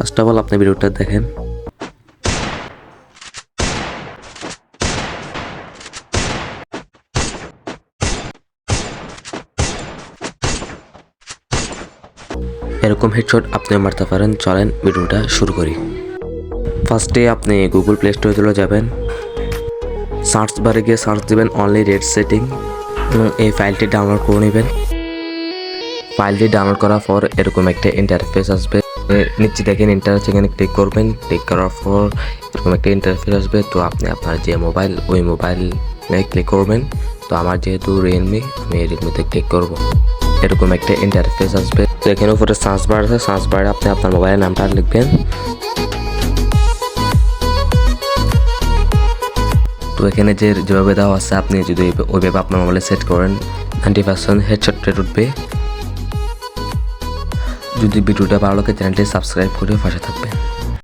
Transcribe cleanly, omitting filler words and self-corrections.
First of all আপনি ভিডিওটা দেখেন। এরকম হেডশট আপনি মারতে পারেন। চলেন ভিডিওটা শুরু করি। ফার্স্টে আপনি গুগল প্লে স্টোরে চলে যাবেন। সার্চ বারে গিয়ে সার্চ দেবেন অনলি রেড সেটিং এবং এই ফাইলটি ডাউনলোড করে নেবেন। ফাইলটি ডাউনলোড করার পর এরকম একটা ইন্টারফেস আসবে। নিচে দেখেন ইন্টারফেস, এখানে ক্লিক করবেন। ক্লিক করার পর এরকম একটা ইন্টারফেস আসবে। তো আপনি আপনার যে মোবাইল, ওই মোবাইল ক্লিক করবেন। তো আমার যেহেতু রিয়েলমি, আমি রিয়েলমিতে ক্লিক করব। এরকম একটা ইন্টারফেস আসবে। তো এখানে উপরে সার্চ বার আছে, সার্চ বারে আপনি আপনার মোবাইলের নামটা লিখবেন। তো এখানে যেভাবে দেওয়া আছে আপনি যদি ওইভাবে আপনার মোবাইলে সেট করেন 90% হেডশট রেট উঠবে। যদি ভিডিওটা ভালো লাগে চ্যানেলটি সাবস্ক্রাইব করে পাশে থাকবেন।